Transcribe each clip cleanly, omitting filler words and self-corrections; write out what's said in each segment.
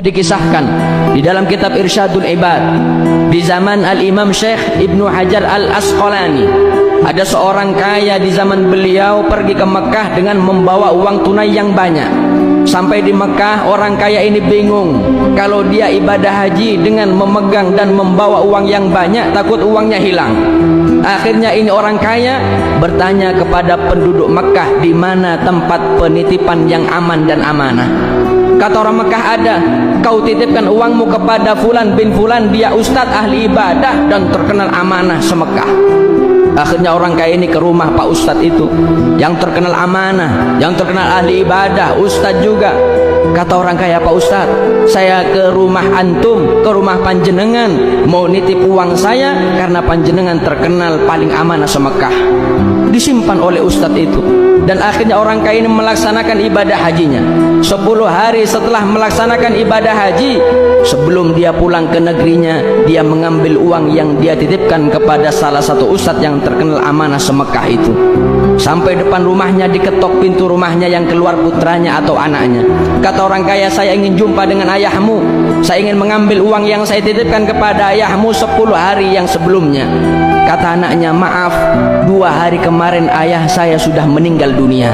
Dikisahkan di dalam kitab Irsyadul Ibad di zaman Al-Imam Syekh Ibnu Hajar Al-Asqalani, ada seorang kaya di zaman beliau pergi ke Mekah dengan membawa uang tunai yang banyak. Sampai di Mekah, orang kaya ini bingung kalau dia ibadah haji dengan memegang dan membawa uang yang banyak, takut uangnya hilang. Akhirnya ini orang kaya bertanya kepada penduduk Mekah, di mana tempat penitipan yang aman dan amanah. Kata orang Mekah, ada. Kau titipkan uangmu kepada Fulan bin Fulan, dia ustadz ahli ibadah dan terkenal amanah se-Mekah. Akhirnya orang kaya ini ke rumah Pak Ustadz itu, yang terkenal amanah, yang terkenal ahli ibadah, ustadz juga. Kata orang kaya, Pak Ustadz, saya ke rumah antum, ke rumah panjenengan, mau nitip uang saya karena panjenengan terkenal paling amanah se-Mekah. Disimpan oleh ustadz itu. Dan akhirnya orang kaya ini melaksanakan ibadah hajinya. 10 hari setelah melaksanakan ibadah haji, sebelum dia pulang ke negerinya, dia mengambil uang yang dia titipkan kepada salah satu ustadz yang terkenal amanah se-Mekah itu. Sampai depan rumahnya, diketok pintu rumahnya, yang keluar putranya atau anaknya. Kata orang kaya, saya ingin jumpa dengan ayahmu, saya ingin mengambil uang yang saya titipkan kepada ayahmu 10 hari yang sebelumnya. Kata anaknya, maaf, 2 hari kemarin ayah saya sudah meninggal dunia,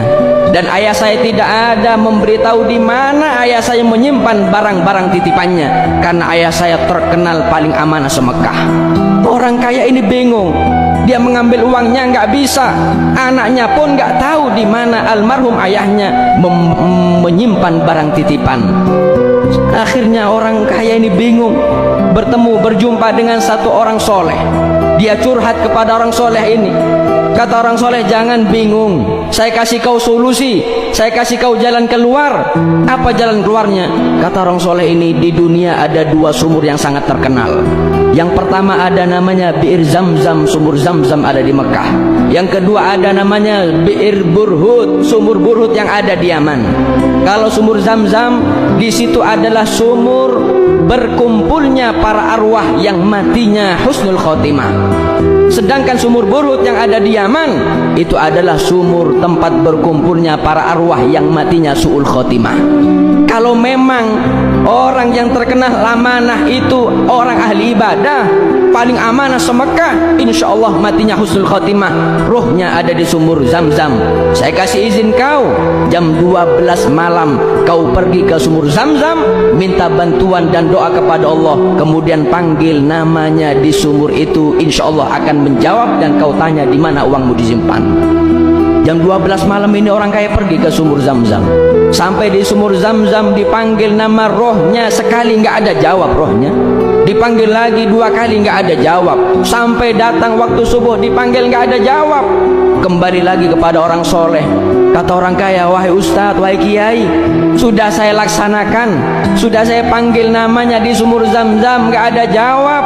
dan ayah saya tidak ada memberitahu di mana ayah saya menyimpan barang-barang titipannya, karena ayah saya terkenal paling amanah se-Mekah. Orang kaya ini bingung, dia mengambil uangnya nggak bisa, anaknya pun nggak tahu di mana almarhum ayahnya menyimpan barang titipan. Akhirnya orang kaya ini bingung, berjumpa dengan satu orang soleh. Dia curhat kepada orang soleh ini. Kata orang soleh, jangan bingung, saya kasih kau solusi, saya kasih kau jalan keluar. Apa jalan keluarnya? Kata orang soleh ini, di dunia ada 2 sumur yang sangat terkenal. Yang pertama ada namanya Bi'ir Zamzam, sumur Zamzam ada di Mekah. Yang kedua ada namanya Bi'ir Burhut, sumur Burhut yang ada di Yaman. Kalau sumur Zamzam, di situ adalah sumur berkumpulnya para arwah yang matinya husnul khotimah. Sedangkan sumur Burhut yang ada di Yaman, itu adalah sumur tempat berkumpulnya para arwah yang matinya su'ul khotimah. Kalau memang orang yang terkenal amanah itu orang ahli ibadah, paling amanah se-Mekah, insya Allah matinya husnul khotimah, ruhnya ada di sumur Zamzam. Saya kasih izin kau, jam 12 malam kau pergi ke sumur Zamzam, minta bantuan dan doa kepada Allah, kemudian panggil namanya di sumur itu, insya Allah akan menjawab, dan kau tanya di mana uangmu disimpan. Jam 12 malam ini orang kaya pergi ke sumur Zamzam. Sampai di sumur Zamzam, dipanggil nama rohnya, sekali nggak ada jawab rohnya. Dipanggil lagi 2 kali, nggak ada jawab. Sampai datang waktu subuh, dipanggil nggak ada jawab. Kembali lagi kepada orang soleh. Kata orang kaya, wahai ustadz, wahai kiai, sudah saya laksanakan, sudah saya panggil namanya di sumur Zamzam, nggak ada jawab.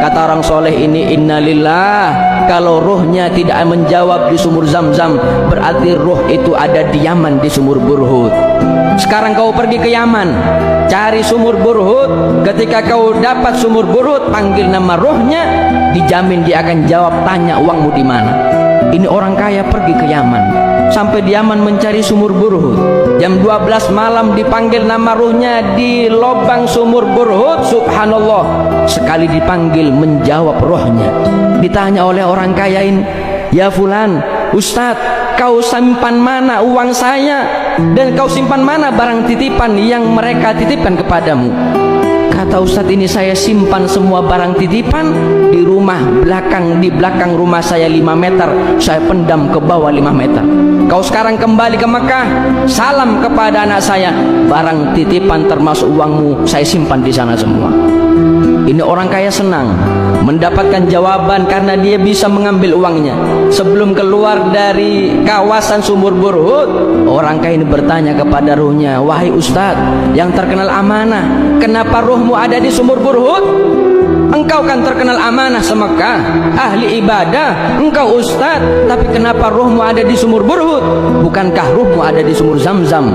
Kata orang soleh ini, innalillah, kalau ruhnya tidak menjawab di sumur Zamzam, berarti ruh itu ada di Yaman di sumur Burhut. Sekarang kau pergi ke Yaman, cari sumur Burhut. Ketika kau dapat sumur Burhut, panggil nama ruhnya, dijamin dia akan jawab, tanya uangmu di mana. Ini orang kaya pergi ke Yaman, sampai di Yaman mencari sumur Burhut. Jam 12 malam dipanggil nama ruhnya di lubang sumur Burhut. Subhanallah, sekali dipanggil menjawab rohnya. Ditanya oleh orang kaya ini, ya fulan, ustadz, kau simpan mana uang saya, dan kau simpan mana barang titipan yang mereka titipkan kepadamu? Kata ustadz ini, saya simpan semua barang titipan di rumah belakang, di belakang rumah saya 5 meter, saya pendam ke bawah 5 meter. Kau sekarang kembali ke Mekah, salam kepada anak saya, barang titipan termasuk uangmu saya simpan di sana semua. Ini orang kaya senang mendapatkan jawaban karena dia bisa mengambil uangnya. Sebelum keluar dari kawasan sumur Burhut, orang kaya ini bertanya kepada ruhnya, wahai ustadz yang terkenal amanah, kenapa ruhmu ada di sumur Burhut? Engkau kan terkenal amanah se-Mekah, ahli ibadah, engkau ustadz, tapi kenapa ruhmu ada di sumur Burhut? Bukankah ruhmu ada di sumur Zamzam?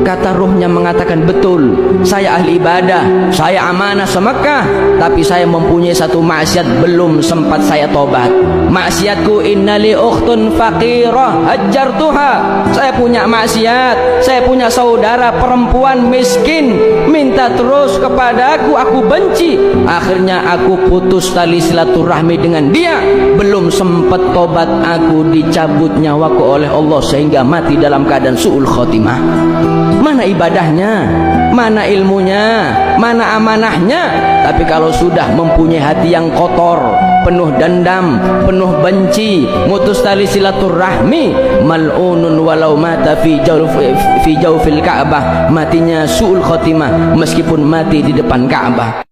Kata ruhnya mengatakan, betul, saya ahli ibadah, saya amanah se-Mekah, tapi saya mempunyai satu maksiat belum sempat saya tobat. Maksiatku, innali ukhtun faqirah hajjartuha. Saya punya maksiat, saya punya saudara perempuan miskin, minta terus kepadaku, aku benci. Akhirnya aku putus tali silaturahmi dengan dia. Belum sempat tobat, aku dicabut nyawaku oleh Allah sehingga mati dalam keadaan su'ul khotimah. Mana ibadahnya, mana ilmunya, mana amanahnya? Tapi kalau sudah mempunyai hati yang kotor, penuh dendam, penuh benci, mutus tali silaturahmi, mal'unun walau mata fi jawfil Ka'bah, matinya su'ul khotimah meskipun mati di depan Ka'bah.